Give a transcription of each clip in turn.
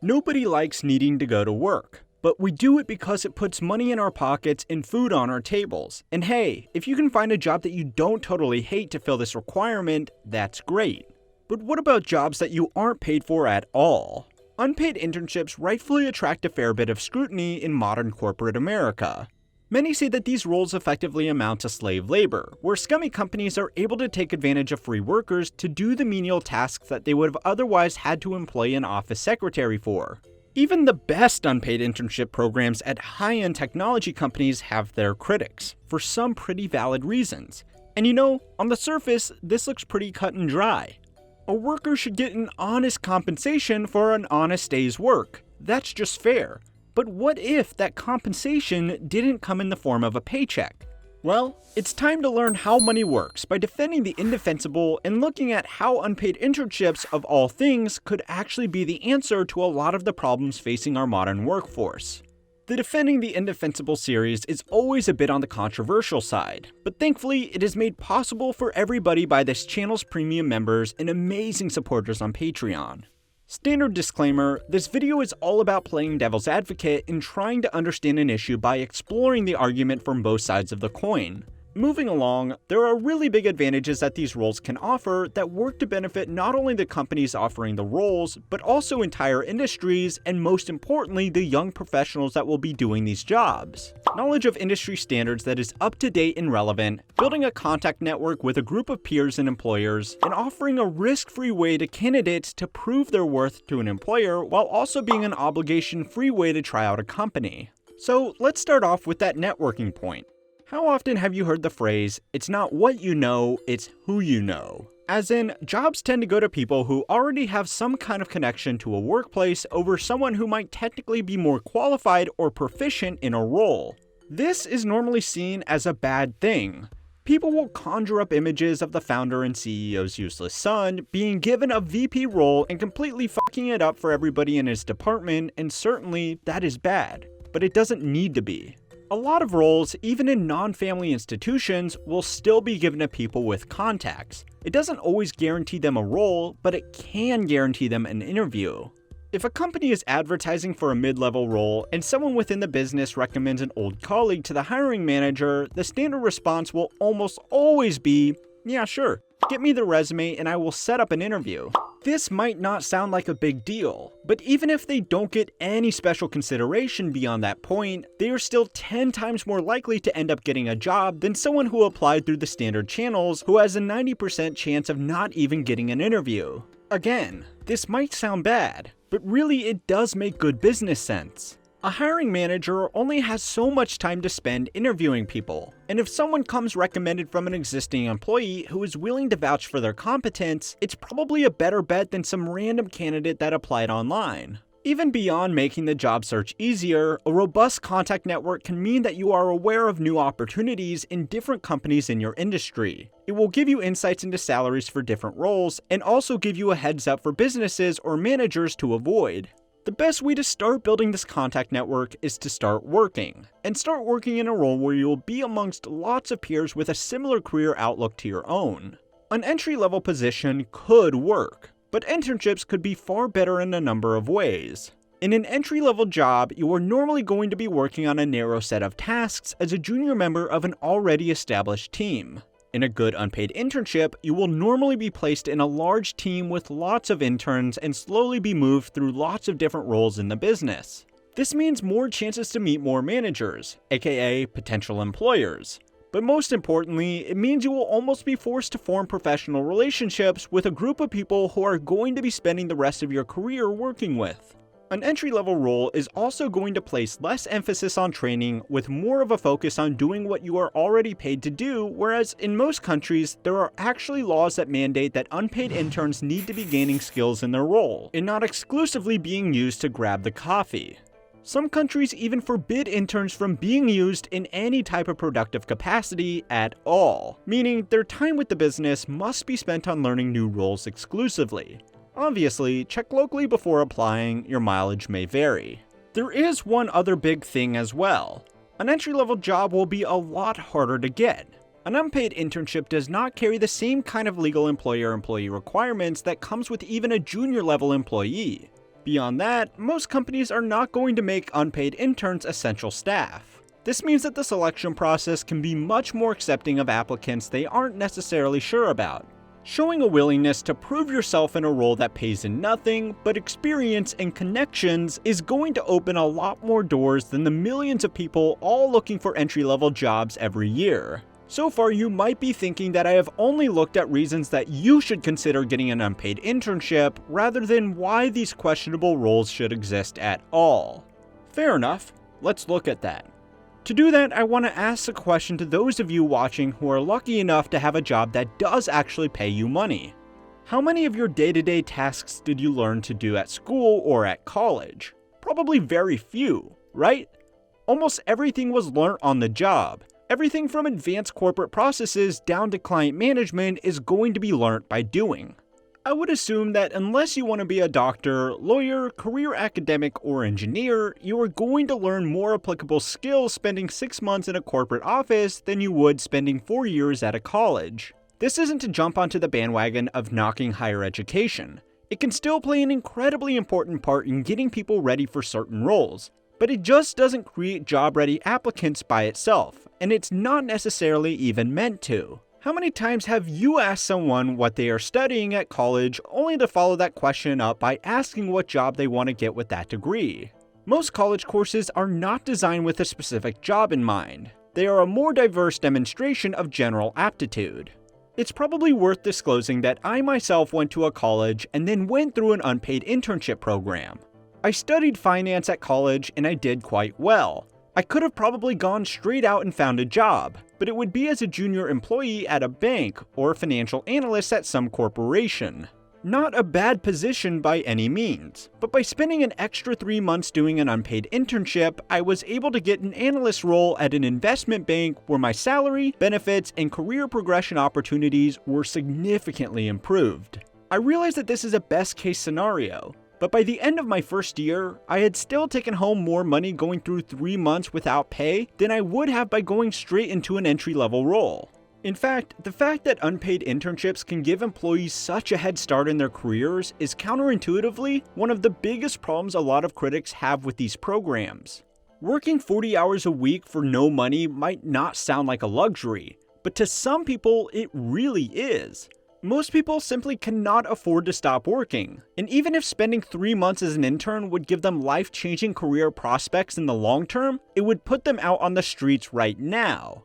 Nobody likes needing to go to work, but we do it because it puts money in our pockets and food on our tables. And hey, if you can find a job that you don't totally hate to fill this requirement, that's great. But what about jobs that you aren't paid for at all? Unpaid internships rightfully attract a fair bit of scrutiny in modern corporate America. Many say that these roles effectively amount to slave labor, where scummy companies are able to take advantage of free workers to do the menial tasks that they would have otherwise had to employ an office secretary for. Even the best unpaid internship programs at high-end technology companies have their critics, for some pretty valid reasons. And on the surface, this looks pretty cut and dry. A worker should get an honest compensation for an honest day's work. That's just fair. But what if that compensation didn't come in the form of a paycheck? Well, it's time to learn how money works by defending the indefensible and looking at how unpaid internships, of all things, could actually be the answer to a lot of the problems facing our modern workforce. The Defending the Indefensible series is always a bit on the controversial side, but thankfully it is made possible for everybody by this channel's premium members and amazing supporters on Patreon. Standard disclaimer, this video is all about playing devil's advocate and trying to understand an issue by exploring the argument from both sides of the coin. Moving along, there are really big advantages that these roles can offer that work to benefit not only the companies offering the roles, but also entire industries, and most importantly, the young professionals that will be doing these jobs. Knowledge of industry standards that is up to date and relevant, building a contact network with a group of peers and employers, and offering a risk-free way to candidates to prove their worth to an employer while also being an obligation-free way to try out a company. So let's start off with that networking point. How often have you heard the phrase, "It's not what you know, it's who you know"? As in, jobs tend to go to people who already have some kind of connection to a workplace over someone who might technically be more qualified or proficient in a role. This is normally seen as a bad thing. People will conjure up images of the founder and CEO's useless son being given a VP role and completely fucking it up for everybody in his department, and certainly that is bad, but it doesn't need to be. A lot of roles, even in non-family institutions, will still be given to people with contacts. It doesn't always guarantee them a role, but it can guarantee them an interview. If a company is advertising for a mid-level role and someone within the business recommends an old colleague to the hiring manager, the standard response will almost always be, "Yeah, sure. Get me the resume and I will set up an interview." This might not sound like a big deal, but even if they don't get any special consideration beyond that point, they are still 10 times more likely to end up getting a job than someone who applied through the standard channels who has a 90% chance of not even getting an interview. Again, this might sound bad, but really it does make good business sense. A hiring manager only has so much time to spend interviewing people, and if someone comes recommended from an existing employee who is willing to vouch for their competence, it's probably a better bet than some random candidate that applied online. Even beyond making the job search easier, a robust contact network can mean that you are aware of new opportunities in different companies in your industry. It will give you insights into salaries for different roles, and also give you a heads up for businesses or managers to avoid. The best way to start building this contact network is to start working, and start working in a role where you'll be amongst lots of peers with a similar career outlook to your own. An entry-level position could work, but internships could be far better in a number of ways. In an entry-level job, you are normally going to be working on a narrow set of tasks as a junior member of an already established team. In a good unpaid internship, you will normally be placed in a large team with lots of interns and slowly be moved through lots of different roles in the business. This means more chances to meet more managers, aka potential employers. But most importantly, it means you will almost be forced to form professional relationships with a group of people who are going to be spending the rest of your career working with. An entry-level role is also going to place less emphasis on training with more of a focus on doing what you are already paid to do, whereas in most countries, there are actually laws that mandate that unpaid interns need to be gaining skills in their role, and not exclusively being used to grab the coffee. Some countries even forbid interns from being used in any type of productive capacity at all, meaning their time with the business must be spent on learning new roles exclusively. Obviously, check locally before applying, your mileage may vary. There is one other big thing as well. An entry-level job will be a lot harder to get. An unpaid internship does not carry the same kind of legal employer-employee requirements that comes with even a junior-level employee. Beyond that, most companies are not going to make unpaid interns essential staff. This means that the selection process can be much more accepting of applicants they aren't necessarily sure about. Showing a willingness to prove yourself in a role that pays in nothing but experience and connections is going to open a lot more doors than the millions of people all looking for entry-level jobs every year. So far, you might be thinking that I have only looked at reasons that you should consider getting an unpaid internship rather than why these questionable roles should exist at all. Fair enough, let's look at that. To do that, I want to ask a question to those of you watching who are lucky enough to have a job that does actually pay you money. How many of your day-to-day tasks did you learn to do at school or at college? Probably very few, right? Almost everything was learnt on the job. Everything from advanced corporate processes down to client management is going to be learnt by doing. I would assume that unless you want to be a doctor, lawyer, career academic, or engineer, you are going to learn more applicable skills spending 6 months in a corporate office than you would spending 4 years at a college. This isn't to jump onto the bandwagon of knocking higher education. It can still play an incredibly important part in getting people ready for certain roles, but it just doesn't create job-ready applicants by itself, and it's not necessarily even meant to. How many times have you asked someone what they are studying at college only to follow that question up by asking what job they want to get with that degree? Most college courses are not designed with a specific job in mind. They are a more diverse demonstration of general aptitude. It's probably worth disclosing that I myself went to a college and then went through an unpaid internship program. I studied finance at college and I did quite well. I could have probably gone straight out and found a job, but it would be as a junior employee at a bank or a financial analyst at some corporation. Not a bad position by any means, but by spending an extra 3 months doing an unpaid internship, I was able to get an analyst role at an investment bank where my salary, benefits, and career progression opportunities were significantly improved. I realize that this is a best case scenario, but by the end of my first year, I had still taken home more money going through 3 months without pay than I would have by going straight into an entry-level role. In fact, the fact that unpaid internships can give employees such a head start in their careers is counterintuitively one of the biggest problems a lot of critics have with these programs. Working 40 hours a week for no money might not sound like a luxury, but to some people it really is. Most people simply cannot afford to stop working, and even if spending 3 months as an intern would give them life-changing career prospects in the long term, it would put them out on the streets right now.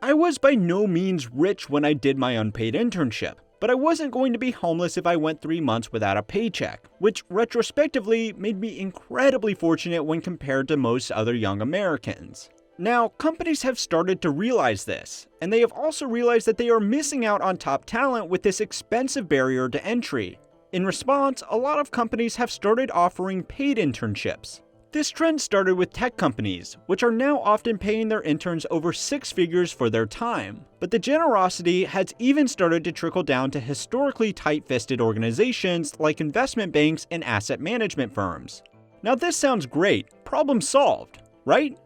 I was by no means rich when I did my unpaid internship, but I wasn't going to be homeless if I went 3 months without a paycheck, which retrospectively made me incredibly fortunate when compared to most other young Americans. Now, companies have started to realize this, and they have also realized that they are missing out on top talent with this expensive barrier to entry. In response, a lot of companies have started offering paid internships. This trend started with tech companies, which are now often paying their interns over 6 figures for their time. But the generosity has even started to trickle down to historically tight-fisted organizations like investment banks and asset management firms. Now this sounds great, problem solved, right?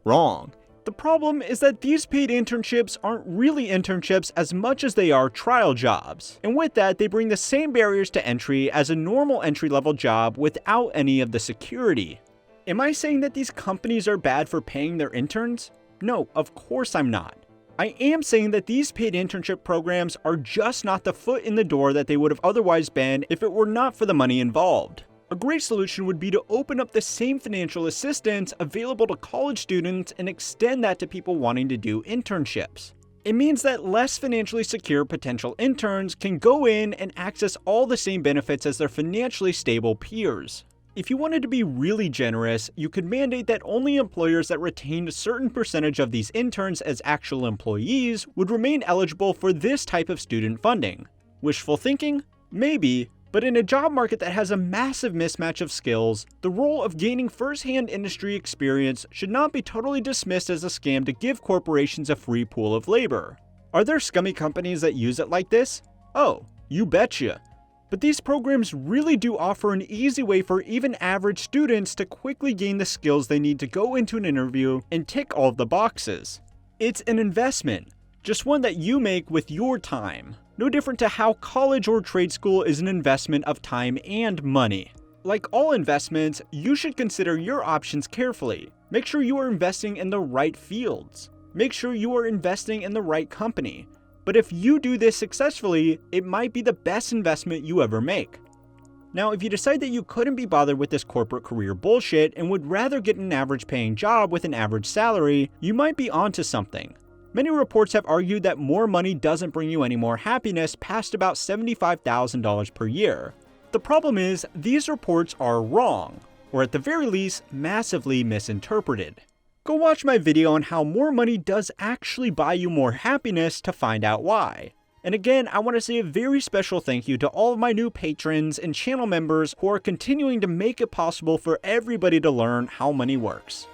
Wrong. The problem is that these paid internships aren't really internships as much as they are trial jobs. And with that, they bring the same barriers to entry as a normal entry-level job without any of the security. Am I saying that these companies are bad for paying their interns? No, of course I'm not. I am saying that these paid internship programs are just not the foot in the door that they would have otherwise been if it were not for the money involved. A great solution would be to open up the same financial assistance available to college students and extend that to people wanting to do internships. It means that less financially secure potential interns can go in and access all the same benefits as their financially stable peers. If you wanted to be really generous, you could mandate that only employers that retained a certain percentage of these interns as actual employees would remain eligible for this type of student funding. Wishful thinking? Maybe. But in a job market that has a massive mismatch of skills, the role of gaining first-hand industry experience should not be totally dismissed as a scam to give corporations a free pool of labor. Are there scummy companies that use it like this? Oh, you betcha. But these programs really do offer an easy way for even average students to quickly gain the skills they need to go into an interview and tick all of the boxes. It's an investment, just one that you make with your time. No different to how college or trade school is an investment of time and money. like all investments, you should consider your options carefully. Make sure you are investing in the right fields. Make sure you are investing in the right company. But if you do this successfully, it might be the best investment you ever make. Now, if you decide that you couldn't be bothered with this corporate career bullshit and would rather get an average paying job with an average salary, you might be onto something. Many reports have argued that more money doesn't bring you any more happiness past about $75,000 per year. The problem is, these reports are wrong, or at the very least, massively misinterpreted. Go watch my video on how more money does actually buy you more happiness to find out why. And again, I want to say a very special thank you to all of my new patrons and channel members who are continuing to make it possible for everybody to learn how money works.